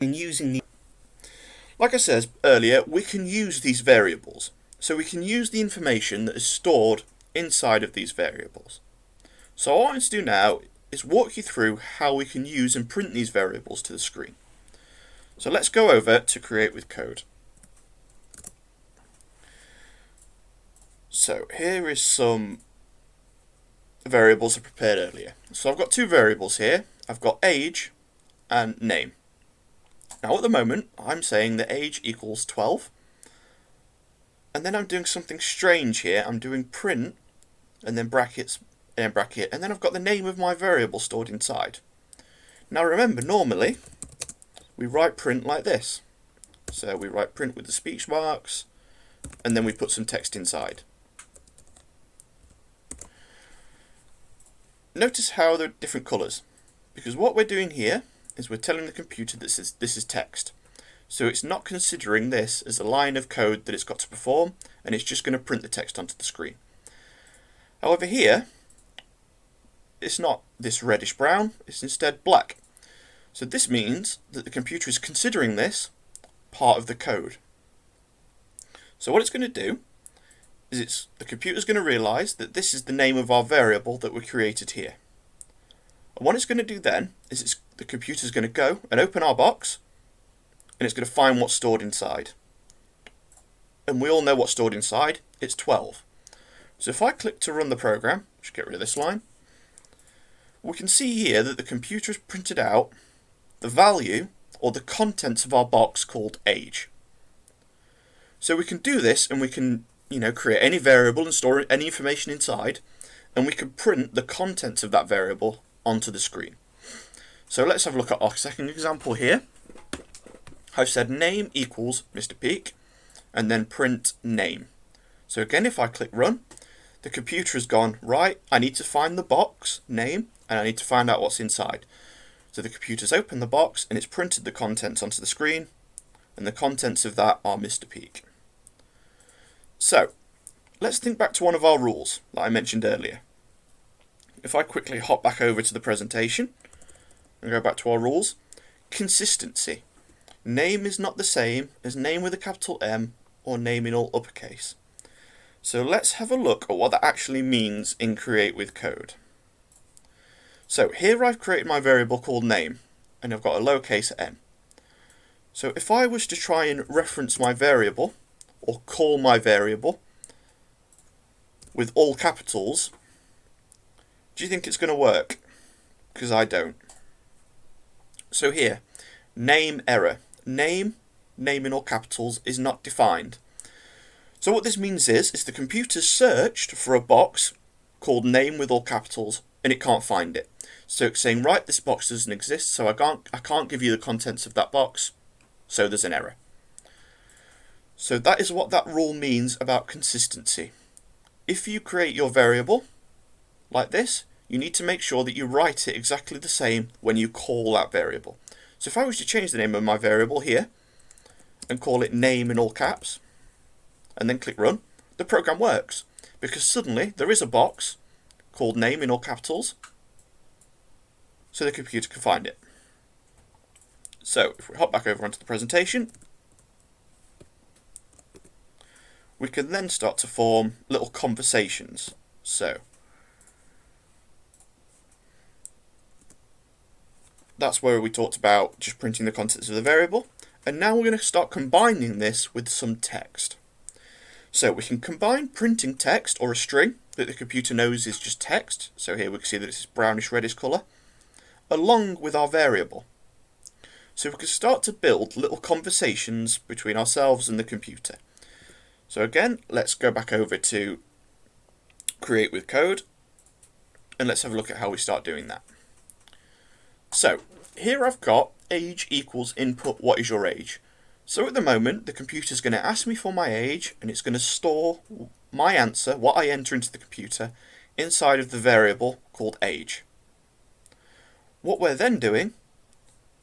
in using the, like I said earlier, we can use these variables. So we can use the information that is stored inside of these variables. So what I'm going to do now is walk you through how we can use and print these variables to the screen. So let's go over to Create with Code. So here is some variables I prepared earlier. So I've got two variables here. I've got age and name. Now at the moment I'm saying that age equals 12, and then I'm doing something strange here. I'm doing print and then brackets and bracket, and then I've got the name of my variable stored inside. Now remember, normally we write print like this. So we write print with the speech marks and then we put some text inside. Notice how they're different colours, because what we're doing here is we're telling the computer that this is text. So it's not considering this as a line of code that it's got to perform, and it's just going to print the text onto the screen. However here, it's not this reddish brown, it's instead black. So this means that the computer is considering this part of the code. So what it's going to do is the computer's going to realise that this is the name of our variable that we created here. And what it's going to do then is the computer's going to go and open our box, and it's going to find what's stored inside. And we all know what's stored inside, it's 12. So if I click to run the program, just get rid of this line, we can see here that the computer has printed out the value or the contents of our box called age. So we can do this, and we can create any variable and store any information inside, and we can print the contents of that variable onto the screen. So let's have a look at our second example here. I've said name equals Mr. Peak, and then print name. So again, if I click run, the computer has gone, right, I need to find the box name, and I need to find out what's inside. So the computer's opened the box, and it's printed the contents onto the screen, and the contents of that are Mr. Peak. So let's think back to one of our rules that I mentioned earlier. If I quickly hop back over to the presentation and go back to our rules, consistency. Name is not the same as name with a capital M or name in all uppercase. So let's have a look at what that actually means in Create with Code. So here I've created my variable called name, and I've got a lowercase m. So if I was to try and reference my variable, or call my variable with all capitals, do you think it's going to work? Because I don't. So here, name error. Name in all capitals, is not defined. So what this means is the computer searched for a box called name with all capitals, and it can't find it. So it's saying, right, this box doesn't exist, so I can't give you the contents of that box, so there's an error. So that is what that rule means about consistency. If you create your variable like this, you need to make sure that you write it exactly the same when you call that variable. So if I was to change the name of my variable here and call it name in all caps and then click run, the program works, because suddenly there is a box called name in all capitals, so the computer can find it. So if we hop back over onto the presentation, we can then start to form little conversations. So that's where we talked about just printing the contents of the variable, and now we're going to start combining this with some text. So we can combine printing text or a string that the computer knows is just text, so here we can see that it's brownish reddish colour, along with our variable. So we can start to build little conversations between ourselves and the computer. So again, let's go back over to Create with Code, and let's have a look at how we start doing that. So here I've got age equals input, what is your age? So at the moment, the computer's going to ask me for my age, and it's going to store my answer, what I enter into the computer, inside of the variable called age. What we're then doing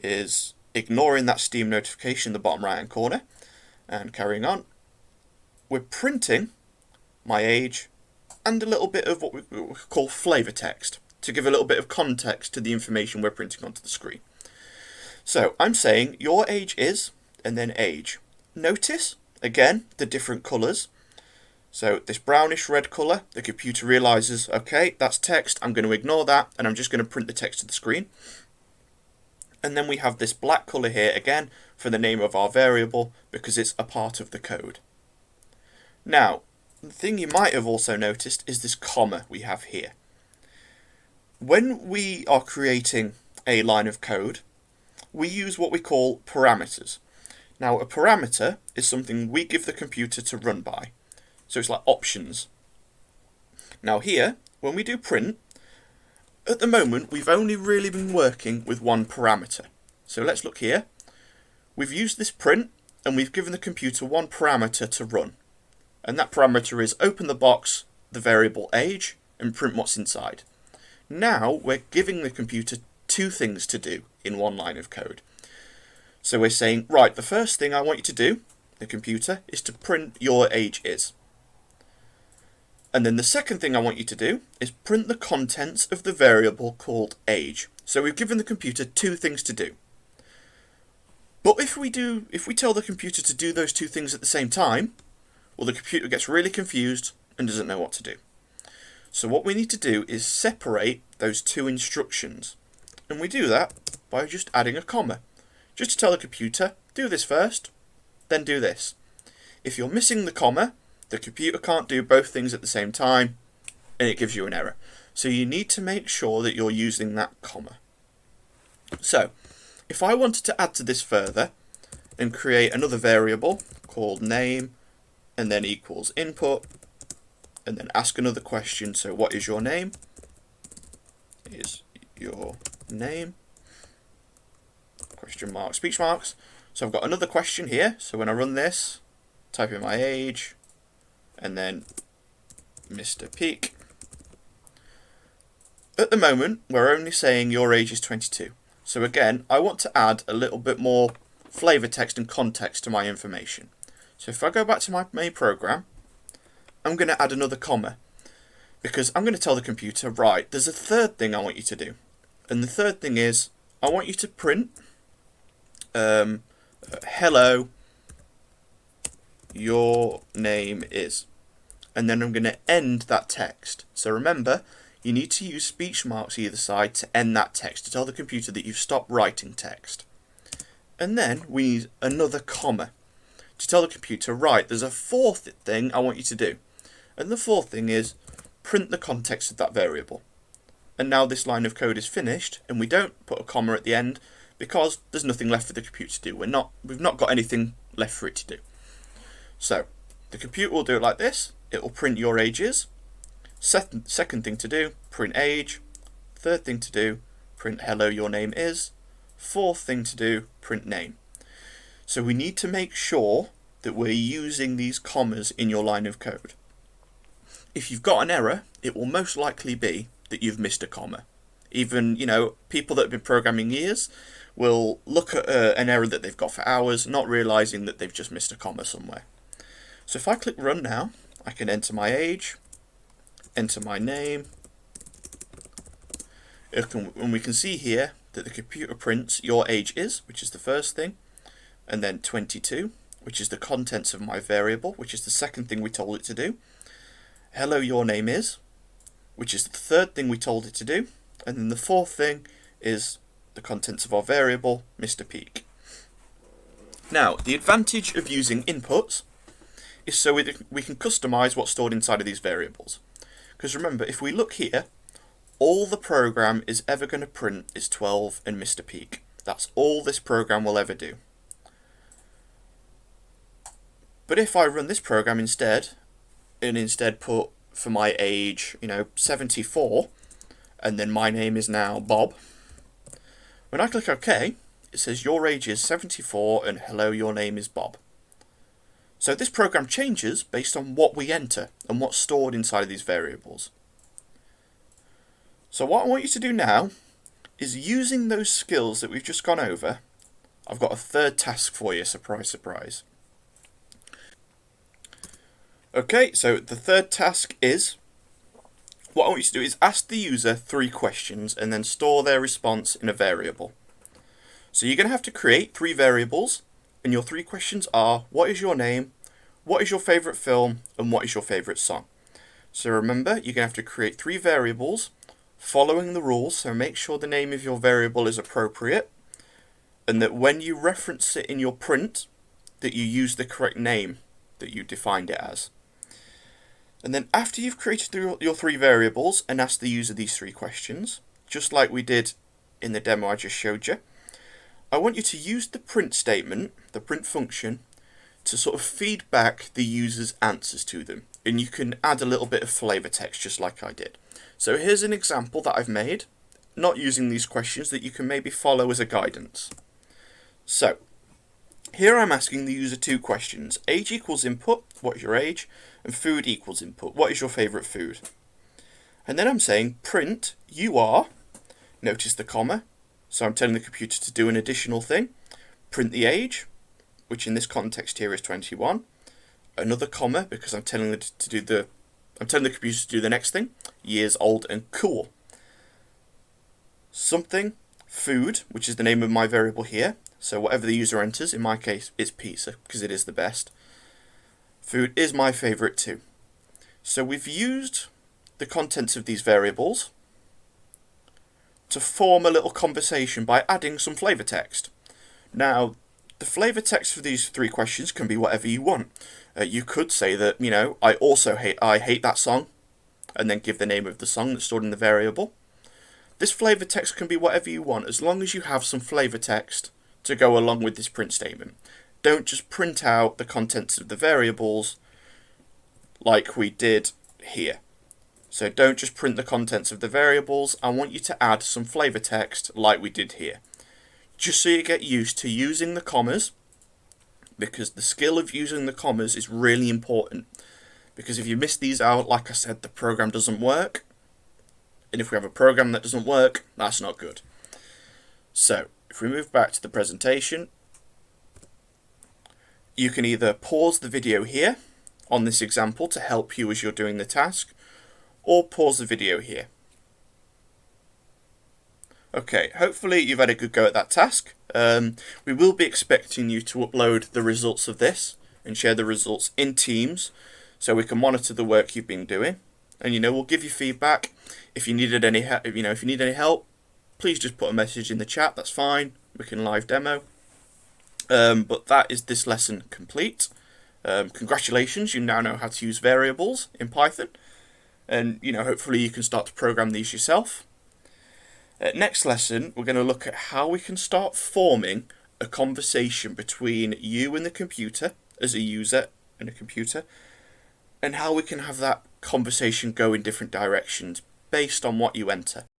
is ignoring that Steam notification in the bottom right hand corner and carrying on. We're printing my age and a little bit of what we call flavor text to give a little bit of context to the information we're printing onto the screen. So I'm saying your age is, and then age. Notice, again, the different colours. So this brownish red colour, the computer realises, okay, that's text, I'm going to ignore that, and I'm just going to print the text to the screen. And then we have this black colour here, again, for the name of our variable, because it's a part of the code. Now, the thing you might have also noticed is this comma we have here. When we are creating a line of code, we use what we call parameters. Now, a parameter is something we give the computer to run by. So it's like options. Now here, when we do print, at the moment we've only really been working with one parameter. So let's look here. We've used this print and we've given the computer one parameter to run. And that parameter is open the box, the variable age, and print what's inside. Now we're giving the computer two things to do in one line of code. So we're saying, right, the first thing I want you to do, the computer, is to print your age is. And then the second thing I want you to do is print the contents of the variable called age. So we've given the computer two things to do. But if we tell the computer to do those two things at the same time, well, the computer gets really confused and doesn't know what to do. So what we need to do is separate those two instructions. And we do that by just adding a comma. Just to tell the computer, do this first, then do this. If you're missing the comma, the computer can't do both things at the same time, and it gives you an error. So you need to make sure that you're using that comma. So, if I wanted to add to this further, and create another variable called name, and then equals input, and then ask another question, so what is your name? Is your name? Question mark, speech marks. So I've got another question here, so when I run this, type in my age, and then Mr. Peak. At the moment, we're only saying your age is 22. So again, I want to add a little bit more flavor text and context to my information. So if I go back to my main program, I'm going to add another comma, because I'm going to tell the computer, right, there's a third thing I want you to do. And the third thing is, I want you to print hello, your name is. And then I'm going to end that text. So remember, you need to use speech marks either side to end that text, to tell the computer that you've stopped writing text. And then we need another comma to tell the computer, right, there's a fourth thing I want you to do. And the fourth thing is print the context of that variable. And now this line of code is finished, and we don't put a comma at the end because there's nothing left for the computer to do. We've not got anything left for it to do. So the computer will do it like this. It will print your age is. Second thing to do, print age. Third thing to do, print hello, your name is. Fourth thing to do, print name. So we need to make sure that we're using these commas in your line of code. If you've got an error, it will most likely be that you've missed a comma. Even, people that have been programming years will look at an error that they've got for hours, not realizing that they've just missed a comma somewhere. So if I click run now, I can enter my age, enter my name, and we can see here that the computer prints your age is, which is the first thing, and then 22, which is the contents of my variable, which is the second thing we told it to do. Hello, your name is, which is the third thing we told it to do, and then the fourth thing is the contents of our variable, Mr. Peak. Now, the advantage of using inputs is so we can customize what's stored inside of these variables. Because remember, if we look here, all the program is ever going to print is 12 and Mr. Peak. That's all this program will ever do. But if I run this program instead, and instead put for my age, 74, and then my name is now Bob, when I click OK, it says your age is 74 and hello, your name is Bob. So this program changes based on what we enter and what's stored inside of these variables. So what I want you to do now is, using those skills that we've just gone over, I've got a third task for you, surprise, surprise. Okay, so the third task is, what I want you to do is ask the user 3 questions and then store their response in a variable. So you're going to have to create 3 variables, and your 3 questions are: what is your name, what is your favourite film, and what is your favourite song? So remember, you're going to have to create 3 variables following the rules, so make sure the name of your variable is appropriate, and that when you reference it in your print, that you use the correct name that you defined it as. And then after you've created your 3 variables and asked the user these 3 questions, just like we did in the demo I just showed you, I want you to use the print statement, the print function, to sort of feed back the user's answers to them. And you can add a little bit of flavor text just like I did. So here's an example that I've made, not using these questions, that you can maybe follow as a guidance. So here I'm asking the user 2 questions. Age equals input, what is your age? And food equals input, what is your favourite food? And then I'm saying print, you are, notice the comma, so I'm telling the computer to do an additional thing. Print the age, which in this context here is 21. Another comma, because I'm telling the computer to do the next thing. Years old and cool. Something, food, which is the name of my variable here. So whatever the user enters, in my case, it's pizza, because it is the best. Food is my favourite too. So we've used the contents of these variables to form a little conversation by adding some flavour text. Now, the flavour text for these 3 questions can be whatever you want. You could say that, I hate that song, and then give the name of the song that's stored in the variable. This flavour text can be whatever you want, as long as you have some flavour text to go along with this print statement. Don't just print out the contents of the variables like we did here. So don't just print the contents of the variables. I want you to add some flavour text like we did here. Just so you get used to using the commas, because the skill of using the commas is really important. Because if you miss these out, like I said, the program doesn't work. And if we have a program that doesn't work, that's not good. So, if we move back to the presentation, you can either pause the video here on this example to help you as you're doing the task, or pause the video here. Okay, hopefully you've had a good go at that task. We will be expecting you to upload the results of this and share the results in Teams so we can monitor the work you've been doing. And we'll give you feedback. If you needed any if you need any help, please just put a message in the chat. That's fine. We can live demo. But that is this lesson complete. Congratulations, you now know how to use variables in Python. And hopefully you can start to program these yourself. Next lesson, we're going to look at how we can start forming a conversation between you and the computer, as a user and a computer, and how we can have that conversation go in different directions based on what you enter.